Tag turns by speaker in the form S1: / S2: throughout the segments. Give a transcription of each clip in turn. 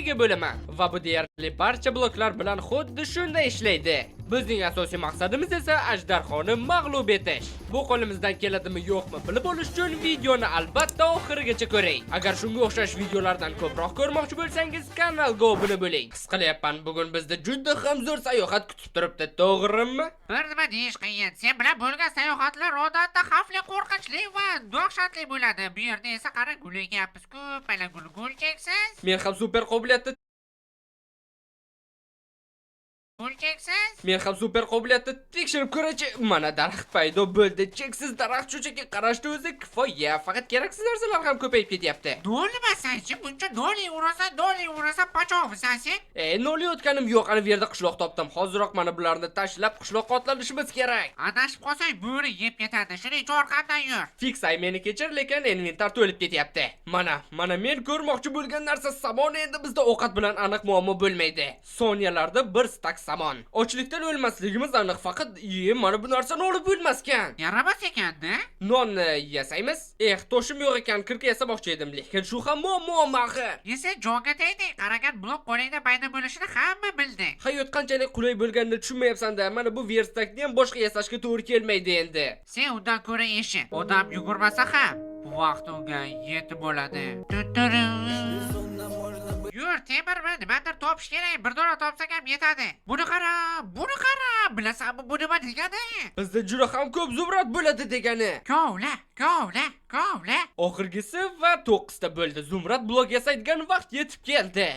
S1: ega bo'laman va bu deyarli barcha bloklar bilan xuddi shunday ishlaydi. Bizning asosiy maqsadimiz esa ajdarxoni mag'lub etish. Bu qo'limizdan keladimi yo'qmi bilib olish uchun videoni albatta oxirigacha ko'ring. Agar shunga o'xshash videolardan ko'proq ko'rmoqchi bo'lsangiz, kanalga obuna bo'ling. His qilyapman, bugun bizda juda ham zo'r sayohat kutib turibdi, to'g'rimi?
S2: Bir nima deyish qiyin. Sen bilan bo'lgan sayohatlar odatda xavfli, qo'rqinchli va dahshatli bo'ladi. Bu yerda esa qara gulayapmiz, ko'p aylan gul cheksiz.
S1: Men ham super qobiliyatli tekshirib ko'rachi. Mana daraxt paydo bo'ldi. Cheksiz daraxt shunchaki qarashni o'zi kifoya. Faqat keraksiz narsalar ham ko'payib ketyapti.
S2: Nolimasan-chi, buncha noli urasan, pachoqmisan sen?
S1: Nolayotganim yo'q. Ana bu yerda qishloq topdim. Hozirroq mana bularni tashlab qishloqqa otlanishimiz kerak.
S2: Adashib qolsang bo'ri yeb ketadi. Shuning uchun orqamdan yur.
S1: Fiksay meni kechir, lekin inventar to'lib ketyapti. Mana men ko'rmoqchi bo'lgan narsa samon. Endi bizda ovqat bilan aniq muammo bo'lmaydi. Soniyalarda bir stak samon. Ochlikdan o'lmasligimiz aniq, faqat mana bu narsani olib bo'lmaskan.
S2: Yaramas ekan-da.
S1: Nonni yasaymiz. Toshim yo'q ekan, kirka yasamoqchi edim, lekin shu ham muammo axir.
S2: Esa jonga tegdi. Qaragan blok qo'lingda paydo bo'lishini hamma bildi.
S1: Hayot qanchalik qulay bo'lganini tushunmayapsan-da. Mana bu verstakni ham boshqa yasashga to'g'ri kelmaydi endi.
S2: Sen undan ko'ra eshit. Odam yugurmasa ham bu vaqt unga yetib bo'ladi. Yur, temirmi? Nimadir topish kerak. Bir dona topsak ham yetadi. Buni qara. Bilasanmi, bu nima degani?
S1: Bizda juda ham ko'p zumrad bo'ladi degani.
S2: Kovla.
S1: Oxirgisi va 9 ta bo'ldi. Zumrad blok yasaydigan vaqt yetib keldi.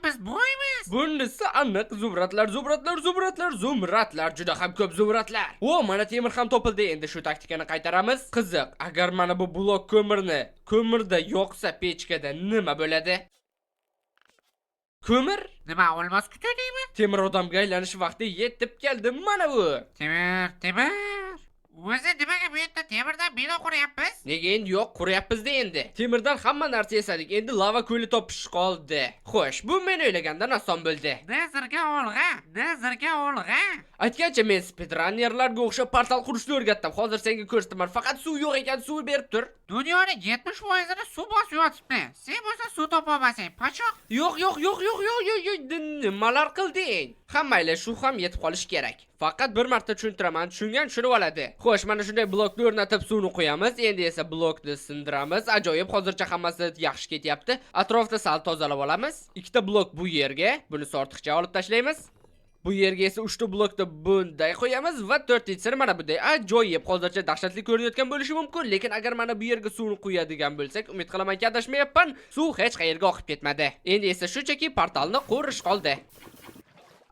S2: Biz boymiz.
S1: Bunisi aniq zumradlar, juda ham ko'p zumradlar. Mana temir ham topildi. Endi shu taktikani qaytaramiz. Qiziq, agar mana bu blok ko'mirda yoqsa pechkada nima bo'ladi? Ko'mir?
S2: Nima olmos kutdingmi?
S1: Temir odamga aylanish vaqti yetib keldi. Mana bu.
S2: Temir. O'zi nimaga bu yerda temirdan bino quryapmiz?
S1: Nega endi yo'q, quryapmiz-da endi. Temirdan hamma narsa yasadik. Endi lava ko'li topish qoldi. Xo'sh, bu men o'ylagandan oson bo'ldi.
S2: Nazarga olg'a.
S1: Aytgancha men speedrunnerlarga o'xshab portal qurishni o'rgatdim. Hozir senga ko'rsataman. Faqat suv yo'q ekan, suv berib tur.
S2: Dunyoning 70%ni suv bosib yotibdi. Sen bo'lsa suv topa olmasang, pachoq.
S1: Yo'q. Nimalar qilding? Hammaylar shu ham yetib qolish kerak. Faqat bir marta tushuntiraman, tushungan tushunib oladi. Xo'sh, mana shunday blokni o'rnatib suvni qo'yamiz. Endi esa blokni sindiramiz. Ajoyib, hozircha hammasi yaxshi ketyapti. Atrofda sal tozalab olamiz. Ikkita blok bu yerga, buni ortiqcha olib tashlaymiz. Bu yerga esa 3 ta blokni bunday qo'yamiz va 4-sini mana bunday ajoyib, hozircha dahshatli ko'rinayotgan bo'lishi mumkin, lekin agar mana bu yerga suvni quyadigan bo'lsak, umid qilaman adashmayapman, suv hech qayerga oqib ketmadi. Endi esa shunchaki portalni qurish qoldi.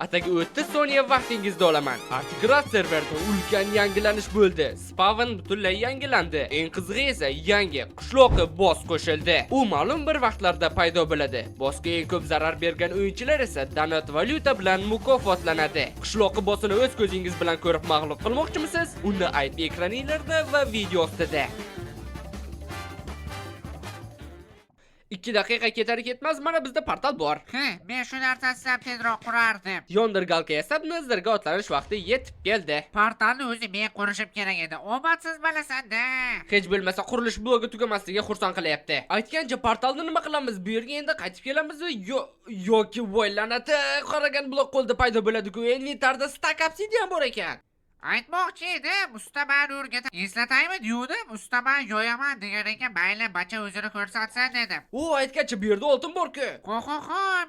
S1: Ataga 30 soniya vaqtingizni olaman. Artigrad serverida ulkan yangilanish bo'ldi. Spawn butunlay yangilandi. Eng qizig'i esa yangi qishloqqa boss qo'shildi. U ma'lum bir vaqtlarda paydo bo'ladi. Bossga eng ko'p zarar bergan o'yinchilar esa donat valyuta bilan mukofotlanadi. Qishloqqa bossini o'z ko'zingiz bilan ko'rib mag'lub qilmoqchimisiz? Uni ayb ekraninglarda va video ostida. 2 daqiqa ketar ketmaz mana bizda portal bor.
S2: Men shu narsasidan tezroq qurardim.
S1: Yondirgalka yasab nazarga otlanish vaqti yetib keldi.
S2: Portalni o'zi men qurishim kerak edi. Omadsiz bo'lasan-da.
S1: Hech bo'lmasa qurilish blogi tugamasligi xursand qilyapti. Aytgancha portalni nima qilamiz? Bu yerga endi qaytib kelamizmi yoki voylanati qaragan blok qo'lda paydo bo'ladi-ku. Inventarda stack obsidian bor ekan.
S2: Aytmoqchi edim, ustamani o'rgatib eslataymi degandim, ustaman yo'yaman degan ekan, mayli bacha o'zini ko'rsatsin dedim.
S1: Aytgancha bu yerda oltin bor-ku.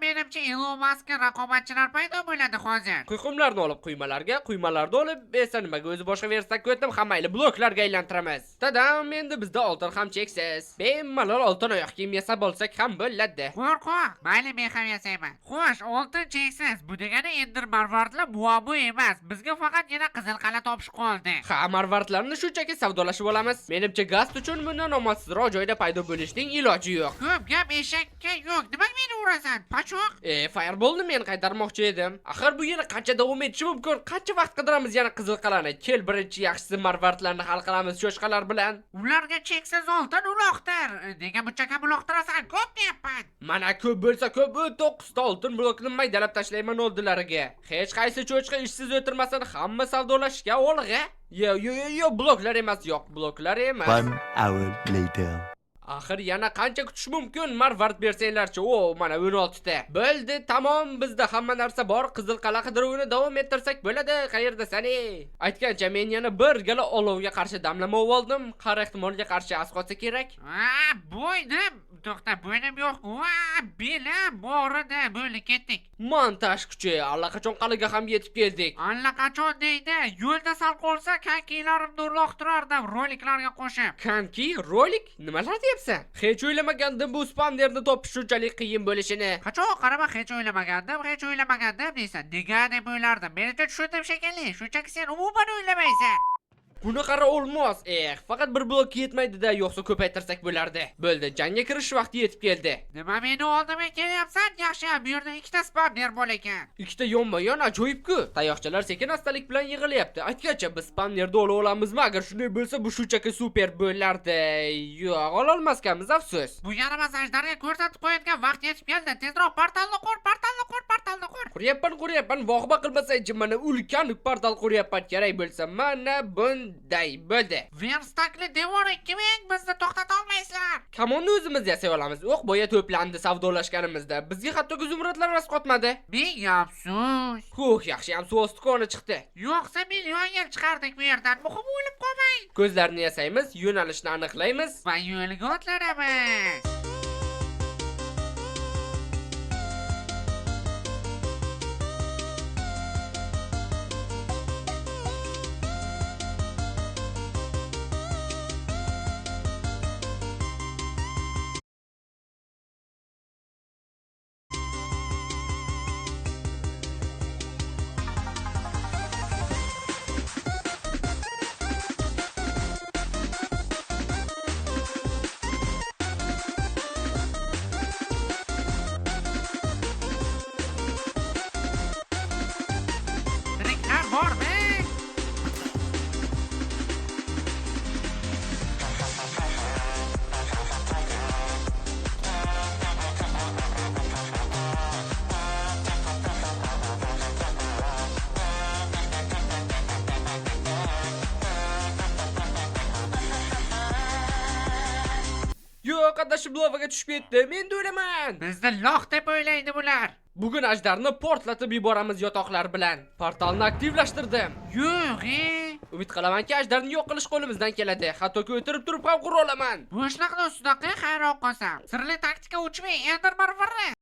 S2: Menimcha Elon Muskning raqobatchilar paydo bo'ladi hozir.
S1: Quyqumlarni olib quymalarga, quymalarni olib esa nimaga o'zi boshqa versakka o'tdim, hammayli bloklarga aylantiramiz. Tadam, endi bizda oltin ham cheksiz. Bemalol oltin oyoq kiyim yasab olsak ham bo'ladi.
S2: Qo'rqoq, mayli men ham yasayman. Xo'sh, oltin cheksiz. Bu degani Ender marvardlar muammo emas. Bizga faqatgina qizil qala topish qoldi.
S1: Marvardlarni shunchaki savdolashib olamiz. Menimcha gaz uchun bundan omadsizroq joyda paydo bo'lishning iloji yo'q.
S2: Ko'p gap eshakka yo'q. Nimaga meni urasan? Pachoq.
S1: Fireballni men qaytarmoqchi edim. Axir bu yana qancha davom etishi mumkin? Qancha vaqt qidiramiz yana qizil qalani? Kel birinchi yaxshisi marvardlarni hal qilamiz shoshqalar bilan.
S2: Ularga cheksiz oltin uloqtir. Nega buncha kam uloqtirasan? Ko'p deyapman.
S1: Mana ko'p bo'lsa ko'p, 9 ta oltin blokni maydalab tashlayman oldilariga. Hech qaysi cho'chqa ishsiz o'tirmasin, hamma savdolashga olg'a. Yo, bloklar emas, yo'q, bloklar emas.
S3: 1 hour later.
S1: Axir yana qancha kutish mumkin? Marvard bersanglarchi. O, mana 16 ta. Bo'ldi, tamom, bizda hamma narsa bor. Qizil qala qidiruvini davom ettirsak bo'ladi. Qayerdasan ey? Aytgancha men yana bir gala olovga qarshi damlama oldim. Har ehtimolga qarshi asqotsa kerak.
S2: Bo'ynim. To'xta, bo'ynim yo'q. Belim, bo'rida bo'ldi ketdik.
S1: Montaj kuchi, allaqachon qaliga ham yetib keldik.
S2: Allaqachon deydi. Yo'lda sal qolsa kankilarimni uloqtirardim roliklarga qo'shib.
S1: Kanki, rolik? Nimalar deyapsan? Hech o'ylamagandim bu spamnerni topish shunchalik qiyin bo'lishini.
S2: Qachon qarama hech o'ylamagandim deysan. Nega deb o'ylardim. Menimcha tushundim shekilli. Shunchaki sen umuman o'ylamaysan.
S1: Buni qara olmos. Faqat bir blok yetmaydi-da, yo'qsa ko'paytirsak bo'lardi. Bo'ldi, jangga kirish vaqti yetib keldi.
S2: Nima meni oldimga kelyapsan? Yaxshi, bu yerda ikkita spamner bor ekan.
S1: Ikkita yonma-yon ajoyib-ku. Tayoqchalar sekin-astalik bilan yig'ilyapti. Aytgancha biz spamnerda ola olamizmi? Agar shunday bo'lsa, bu shunchaki super bo'lardi. Yo'q, ola olmaskanmiz, afsus.
S2: Bu yaramaz ajdarga ko'rsatib qo'yadigan vaqt yetib keldi. Tezroq portalni qur.
S1: Quryapman, vohba qilmasaychi, mana ulkan portal quryapman. Kerak bo'lsa, mana bunday bo'ldi.
S2: Verstakli devor 2000 bizni to'xtata olmaysizlar.
S1: Kamonni o'zimiz yasay olamiz. O'q boya to'plandi savdolashganimizda. Bizga hatto zumradlar rasqotmadi.
S2: Menga afsus.
S1: Yaxshi ham suv osti koni chiqdi.
S2: Yo'qsa million yil chiqardik bu yerdan. Muhim o'lib qolmang.
S1: Ko'zlarni yasaymiz, yo'nalishni aniqlaymiz
S2: va yo'lga otlanamiz. Bormi?
S1: Yo'q, adashib lavaga tushib ketdi. Men da o'laman.
S2: Bizni loq deb o'ylaydi bular.
S1: Bugun ajdarni portlatib yuboramiz yotoqlar bilan. Portalni aktivlashtirdim.
S2: Yo'q,
S1: Umid qilamanki, ajdarni yo'q qilish qo'limizdan keladi. Hattoki o'tirib turib ham qura olaman.
S2: Bo'shliqni ustidaqa hayron qolsam. Sirli taktika uchmay Ender marvarri.